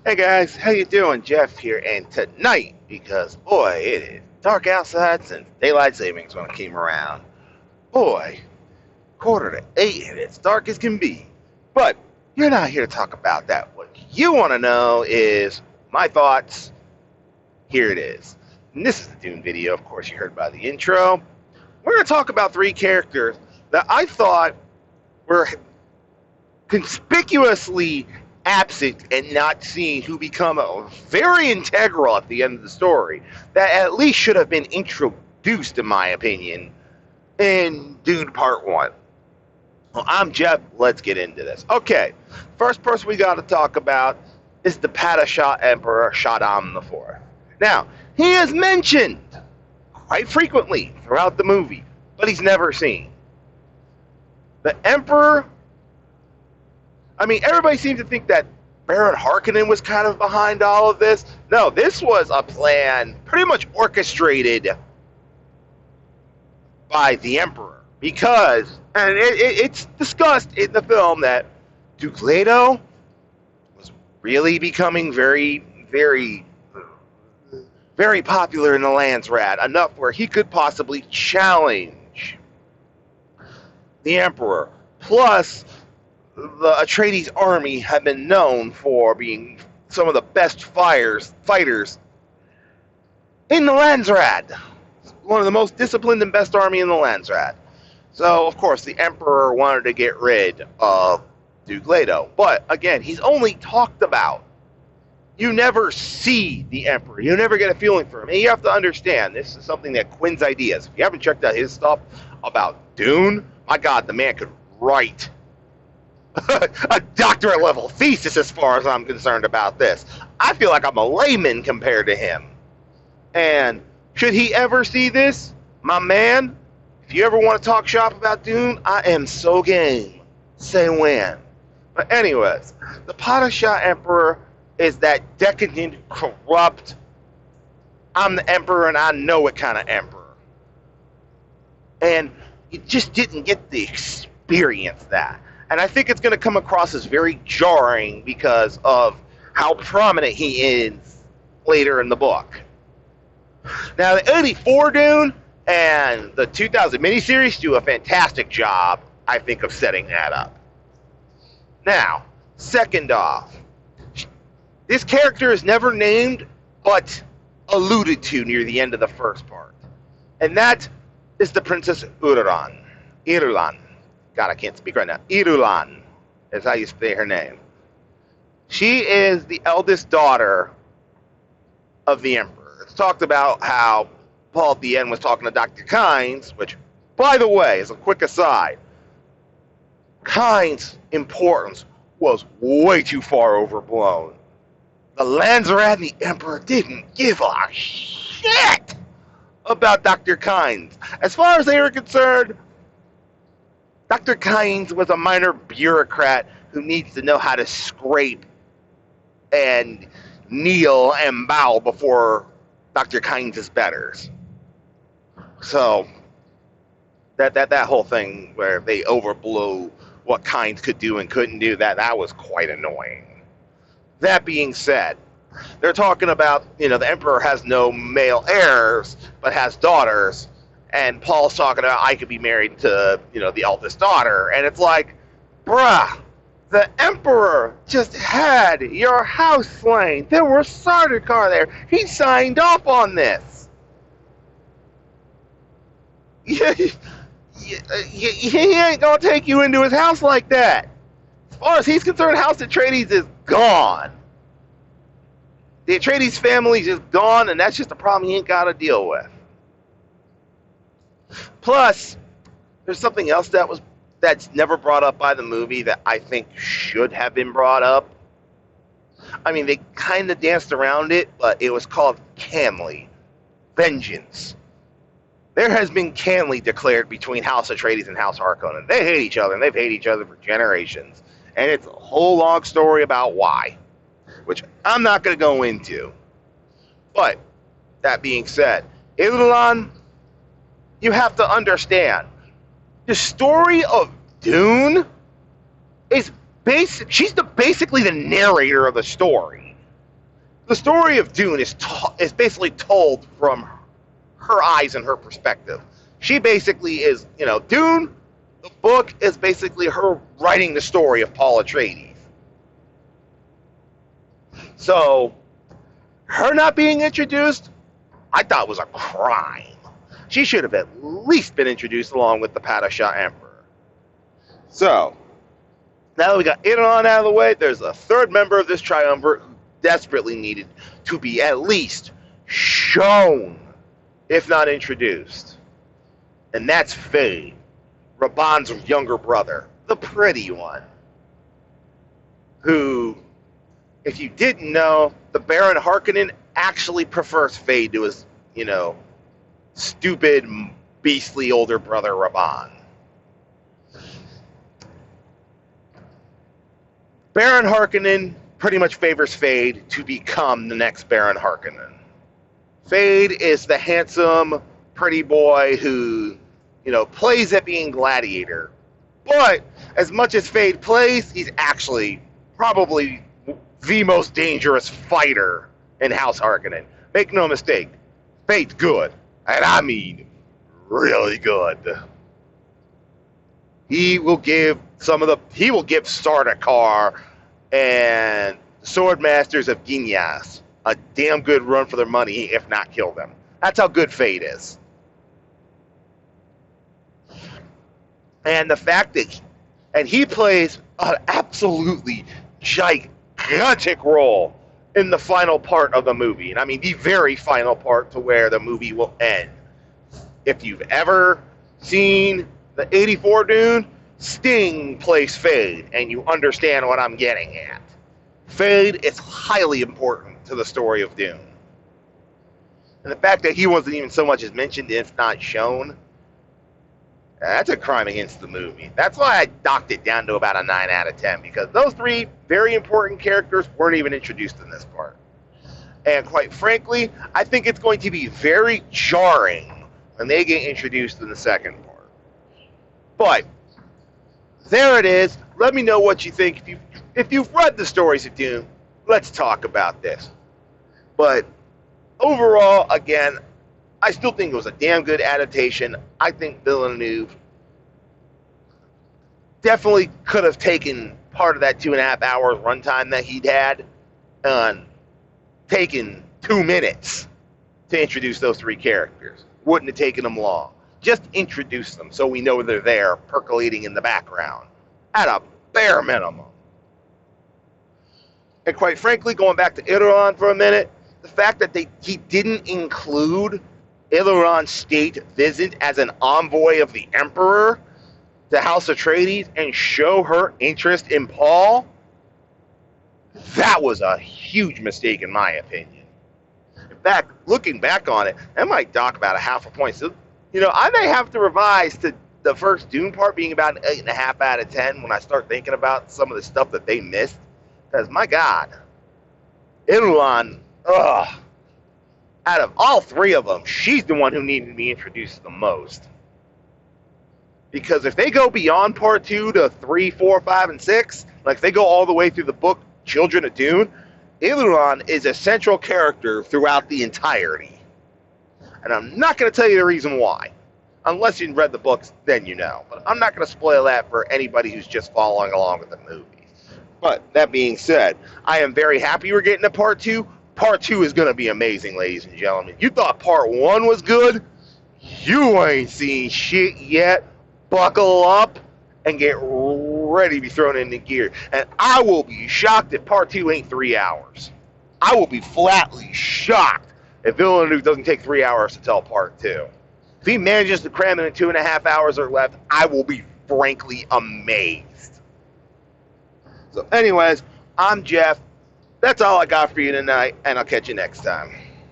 Hey guys, how you doing? Jeff here, and tonight, because boy, it is dark outside since daylight savings when it came around. Boy, 7:45, and it's dark as can be. But you're not here to talk about that. What you want to know is my thoughts. Here it is. And this is the Dune video, of course. You heard by the intro. We're going to talk about three characters that I thought were conspicuously absent and not seen, who become very integral at the end of the story, that at least should have been introduced, in my opinion, in Dune Part 1. Well, I'm Jeff. Let's get into this. Okay, first person we got to talk about is the Padishah Emperor Shaddam IV. Now, he is mentioned quite frequently throughout the movie, but he's never seen. The Emperor, I mean, everybody seemed to think that Baron Harkonnen was kind of behind all of this. No, this was a plan pretty much orchestrated by the Emperor. Because, and it's discussed in the film, that Duke Leto was really becoming very, very, very popular in the Landsrat, enough where he could possibly challenge the Emperor. Plus, the Atreides army had been known for being some of the best fighters in the Landsrat. One of the most disciplined and best army in the Landsrat. So, of course, the Emperor wanted to get rid of Duke Leto. But, again, he's only talked about. You never see the Emperor. You never get a feeling for him. And you have to understand, this is something that Quinn's ideas. If you haven't checked out his stuff about Dune, my God, the man could write a doctorate level thesis as far as I'm concerned about this. I feel like I'm a layman compared to him. And should he ever see this, my man, if you ever want to talk shop about Dune, I am so game. Say when. But anyways, the Padishah Emperor is that decadent, corrupt, I'm the emperor and I know it kind of emperor. And you just didn't get the experience that. And I think it's going to come across as very jarring because of how prominent he is later in the book. Now, the 84 Dune and the 2000 miniseries do a fantastic job, I think, of setting that up. Now, second off, this character is never named, but alluded to near the end of the first part. And that is the Princess Irulan. Irulan. God, I can't speak right now. Irulan is how you say her name. She is the eldest daughter of the Emperor. It's talked about how Paul at the end was talking to Dr. Kynes, which, by the way, as a quick aside, Kynes' importance was way too far overblown. The Landsrat and the Emperor didn't give a shit about Dr. Kynes. As far as they were concerned, Dr. Kynes was a minor bureaucrat who needs to know how to scrape and kneel and bow before Dr. Kynes' betters. So, that whole thing where they overblew what Kynes could do and couldn't do, that was quite annoying. That being said, they're talking about, the Emperor has no male heirs, but has daughters. And Paul's talking about, I could be married to, the eldest daughter. And it's like, bruh, the Emperor just had your house slain. There was Sardaukar there. He signed off on this. He ain't going to take you into his house like that. As far as he's concerned, House Atreides is gone. The Atreides family is just gone, and that's just a problem he ain't got to deal with. Plus, there's something else that's never brought up by the movie that I think should have been brought up. I mean, they kind of danced around it, but it was called Camley. Vengeance. There has been Camley declared between House Atreides and House Harkonnen. They hate each other, and they've hated each other for generations. And it's a whole long story about why, which I'm not going to go into. But, that being said, Irulan, you have to understand, the story of Dune is basically the narrator of the story. the story of Dune is basically told from her eyes and her perspective. She basically is, Dune, the book is basically her writing the story of Paul Atreides. So, her not being introduced, I thought was a crime. She should have at least been introduced along with the Padishah Emperor. So, now that we got Iran out of the way, there's a third member of this triumvirate who desperately needed to be at least shown, if not introduced. And that's Fade, Raban's younger brother, the pretty one, who, if you didn't know, the Baron Harkonnen actually prefers Fade to his, stupid, beastly older brother Raban. Baron Harkonnen pretty much favors Fade to become the next Baron Harkonnen. Fade is the handsome, pretty boy who, plays at being gladiator. But as much as Fade plays, he's actually probably the most dangerous fighter in House Harkonnen. Make no mistake, Fade's good. And I mean really good. He will give Sardaukar and Swordmasters of Ginyas a damn good run for their money, if not kill them. That's how good Fade is. And the fact that he plays an absolutely gigantic role in the final part of the movie. And I mean the very final part to where the movie will end. If you've ever seen the 84 Dune, Sting plays Fade, and you understand what I'm getting at. Fade is highly important to the story of Dune. And the fact that he wasn't even so much as mentioned, if not shown, that's a crime against the movie. That's why I docked it down to about a 9 out of 10, because those three very important characters weren't even introduced in this part. And quite frankly, I think it's going to be very jarring when they get introduced in the second part. But there it is. Let me know what you think. If you've read the stories of Dune, let's talk about this. But overall, again, I still think it was a damn good adaptation. I think Villeneuve definitely could have taken part of that 2.5 hours runtime that he'd had and taken 2 minutes to introduce those three characters. Wouldn't have taken them long. Just introduce them so we know they're there, percolating in the background, at a bare minimum. And quite frankly, going back to Irulan for a minute, the fact that he didn't include Iluron's state visit as an envoy of the Emperor to House Atreides and show her interest in Paul, that was a huge mistake in my opinion. In fact, looking back on it, that might dock about a half a point. So, I may have to revise to the first Dune part being about an 8.5 out of 10 when I start thinking about some of the stuff that they missed. Because, my God, Irulan, out of all three of them, she's the one who needed to be introduced the most. Because if they go beyond part 2 to 3, 4, 5, and 6, like they go all the way through the book Children of Dune, Irulan is a central character throughout the entirety. And I'm not going to tell you the reason why. Unless you've read the books, then you know. But I'm not going to spoil that for anybody who's just following along with the movies. But that being said, I am very happy we're getting to part 2. Part 2 is going to be amazing, ladies and gentlemen. You thought part 1 was good? You ain't seen shit yet. Buckle up and get ready to be thrown into gear. And I will be shocked if part 2 ain't 3 hours. I will be flatly shocked if Villeneuve doesn't take 3 hours to tell part 2. If he manages to cram it in 2.5 hours or less, I will be frankly amazed. So anyways, I'm Jeff. That's all I got for you tonight, and I'll catch you next time.